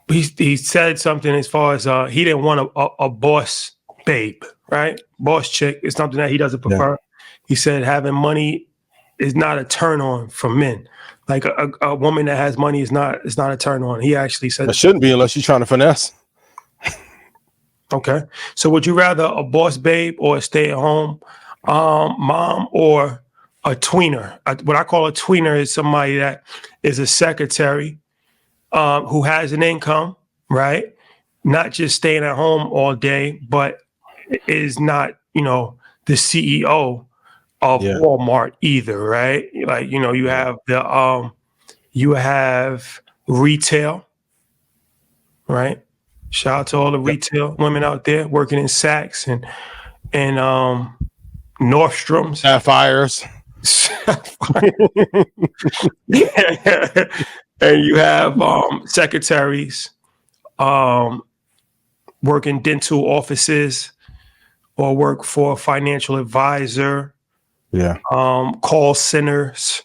he said something as far as he didn't want a boss babe, right? Boss chick is something that he doesn't prefer. Yeah. He said having money is not a turn on for men. Like a woman that has money is not a turn on. He actually said it shouldn't be unless you're trying to finesse. Okay. So would you rather a boss babe or a stay-at-home mom or a tweener? What I call a tweener is somebody that is a secretary who has an income, right? Not just staying at home all day, but is not, the CEO of Walmart either, right? Like, you have you have retail, right? Shout out to all the retail women out there working in Saks and Nordstrom's. Sapphires. Yeah. And you have secretaries work in dental offices or work for a financial advisor. Yeah. Call centers.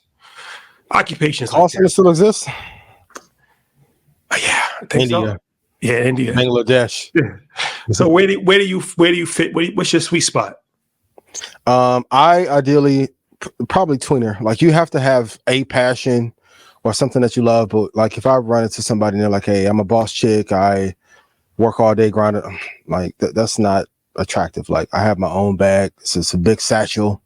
Occupations. Call centers still exist? Yeah, I think India. So. Yeah, India. Bangladesh. Yeah. So where do you fit? What's your sweet spot? I ideally probably tweener. Like you have to have a passion or something that you love. But like if I run into somebody and they're like, hey, I'm a boss chick, I work all day grinding, like that's not attractive. Like I have my own bag. It's a big satchel.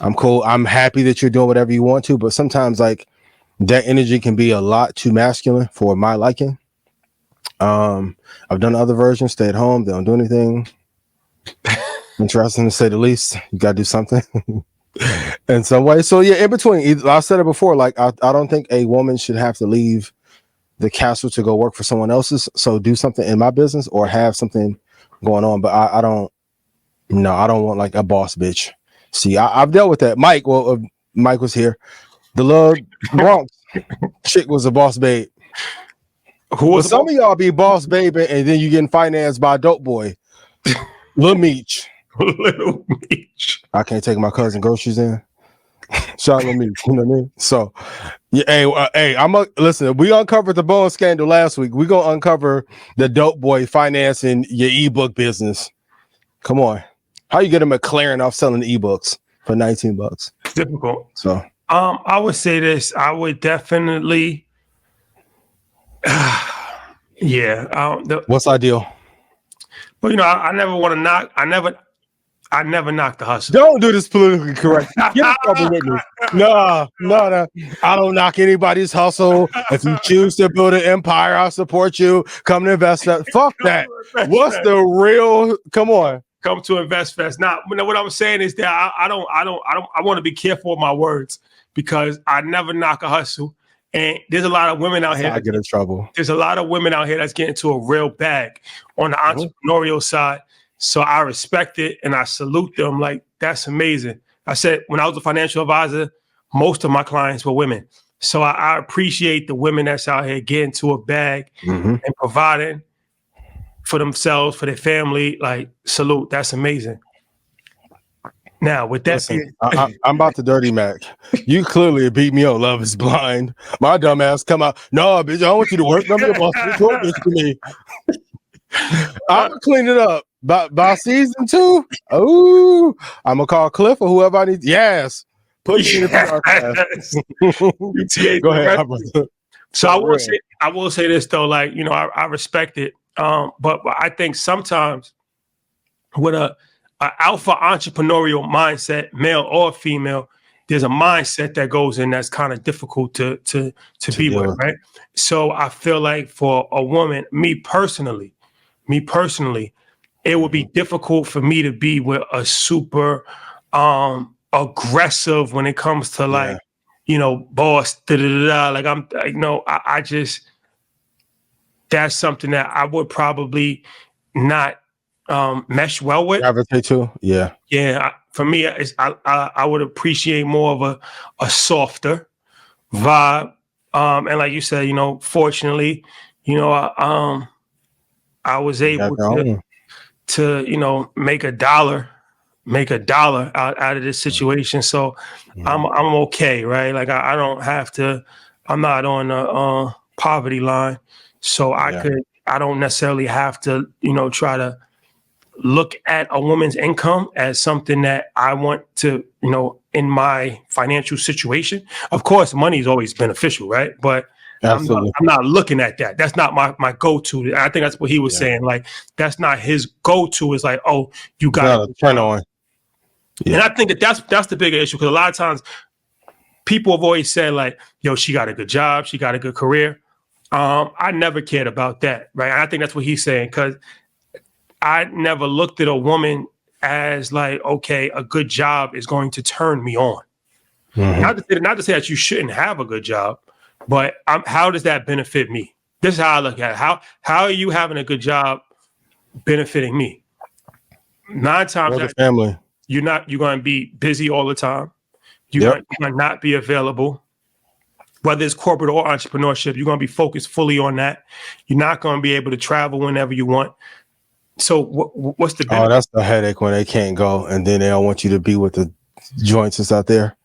I'm cool. I'm happy that you're doing whatever you want to, but sometimes like that energy can be a lot too masculine for my liking. I've done other versions, stay at home, they don't do anything. Interesting to say the least. You gotta do something in some way. So yeah, in between, I said it before, like I don't think a woman should have to leave the castle to go work for someone else's. So do something in my business or have something going on. But I don't want like a boss bitch. See, I've dealt with that. Mike was here. The little Bronx chick was a boss babe. Who was some of y'all be boss babe and then you getting financed by a dope boy. Little Meech. Little Meech. I can't take my cousin groceries in. Shout out Little Meech. You know what I mean? So yeah, hey, listen, we uncovered the bone scandal last week. We're gonna uncover the dope boy financing your ebook business. Come on. How you get a McLaren off selling ebooks for $19? It's difficult. So I would say this. I would definitely what's ideal? Well, I never want to knock. I never knock the hustle. Don't do this politically correct. Get in trouble with me. No. I don't knock anybody's hustle. If you choose to build an empire, I'll support you. Come to Invest Fest. Fuck that. What's the real? Come on. Come to Invest Fest. Now, what I'm saying is that I want to be careful with my words because I never knock a hustle. And there's a lot of women out here. I get in trouble. There's a lot of women out here that's getting to a real bag on the entrepreneurial side. So I respect it and I salute them. Like, that's amazing. I said, when I was a financial advisor, most of my clients were women. So I appreciate the women that's out here getting to a bag and providing for themselves, for their family. Like, salute. That's amazing. Now, with that said, I'm about to dirty Mac. You clearly beat me on Love is Blind. My dumb ass come out. No, bitch, I want you to work. I'm your boss. Report this to me. I'm gonna clean it up by season 2. Oh, I'm gonna call Cliff or whoever I need. Yes, put me in the podcast. Go ahead. So I will say this though. Like, I respect it. But I think sometimes with a alpha entrepreneurial mindset, male or female, there's a mindset that goes in that's kind of difficult to be with, right? So I feel like for a woman, me personally, it would be difficult for me to be with a super aggressive when it comes to like, boss, like I just, that's something that I would probably not mesh well with. Gravitate to, yeah. For me, I would appreciate more of a softer vibe, and like you said, fortunately, I was able to make a dollar out of this situation. So I'm okay, right? Like I don't have to. I'm not on the poverty line. So I don't necessarily have to, try to look at a woman's income as something that I want to, in my financial situation. Of course, money is always beneficial, right? But Absolutely. I'm not looking at that. That's not my go-to. I think that's what he was saying. Like, that's not his go-to. It's like, oh, you got to turn on. Yeah. And I think that's the bigger issue, because a lot of times people have always said, like, yo, she got a good job, she got a good career. I never cared about that, right? And I think that's what he's saying, because I never looked at a woman as like, okay, a good job is going to turn me on. Mm-hmm. Not to say that you shouldn't have a good job, but how does that benefit me? This is how I look at it. How are you having a good job benefiting me? 9 times out of family. You're going to be busy all the time. You're going to not be available. Whether it's corporate or entrepreneurship, you're going to be focused fully on that. You're not going to be able to travel whenever you want. So what's the benefit? Oh, that's the headache when they can't go, and then they don't want you to be with the joints that's out there.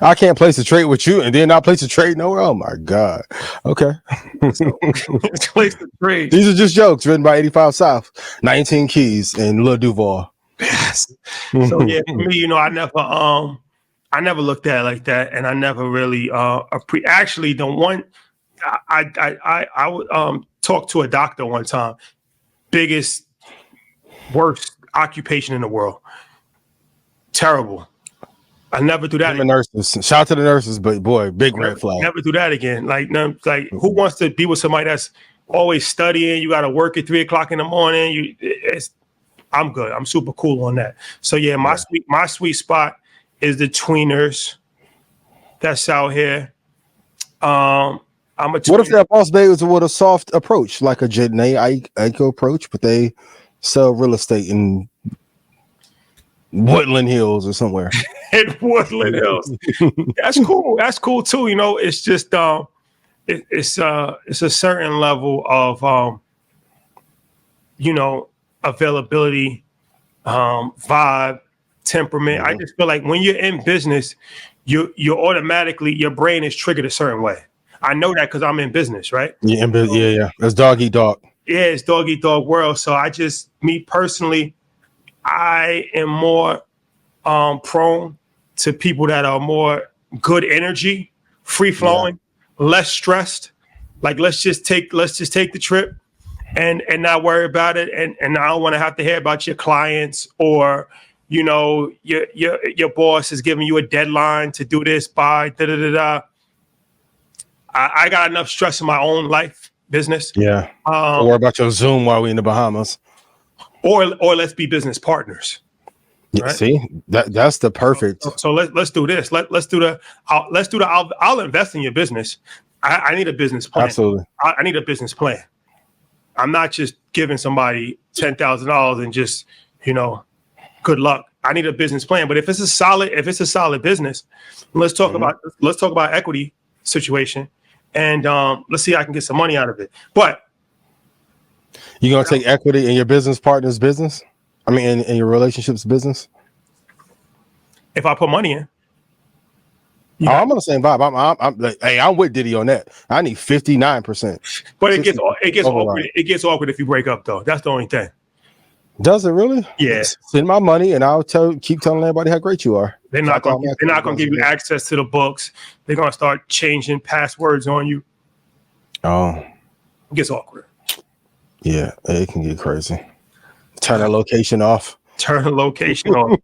I can't place a trade with you, and then not place a trade nowhere. Oh my God. Okay. Place the trade. These are just jokes written by 85 South, 19 Keys, and Lil Duval. Yes. So yeah, for me, I never looked at it like that, and I never really actually the one I would talk to a doctor one time. Biggest, worst occupation in the world. Terrible. I never do that. Nurses. Shout out to the nurses, but boy, big red flag. Never do that again. Like who wants to be with somebody that's always studying? You got to work at 3:00 in the morning. I'm good. I'm super cool on that. So yeah, my sweet spot is the tweeners. That's out here. I'm a tweener. What if that boss babe was with a soft approach, like a Janae Aiko approach, but they sell real estate in Woodland Hills or somewhere? In Woodland Hills. That's cool. That's cool too. It's just it's a certain level of availability, vibe, temperament. I just feel like when you're in business, you're automatically, your brain is triggered a certain way. I know that because I'm in business, right? Yeah, yeah. It's dog eat dog. Yeah, it's dog eat dog world. So me personally, I am more prone to people that are more good energy, free flowing, less stressed. Like let's just take the trip and not worry about it. And I don't want to have to hear about your clients or your boss is giving you a deadline to do this by da da da da. I got enough stress in my own life, business. Yeah. Don't worry about your Zoom while we in the Bahamas. Or let's be business partners. Yeah, right? See, that's the perfect. So let's do this. Let's do the. I'll invest in your business. I need a business plan. Absolutely. I need a business plan. I'm not just giving somebody $10,000 and just good luck. I need a business plan. But if it's a solid business, let's talk about equity situation, and let's see how I can get some money out of it. But you're gonna take equity in your business partner's business? I mean, in your relationship's business? If I put money in. I'm on the same vibe. I'm like, hey, I'm with Diddy on that. I need 59%. But it gets awkward. It gets awkward if you break up, though. That's the only thing. Does it really? Yeah. Send my money, and I'll keep telling everybody how great you are. They're not going to give you access to the books. They're going to start changing passwords on you. Oh, it gets awkward. Yeah, it can get crazy. Turn the location off. Turn the location off.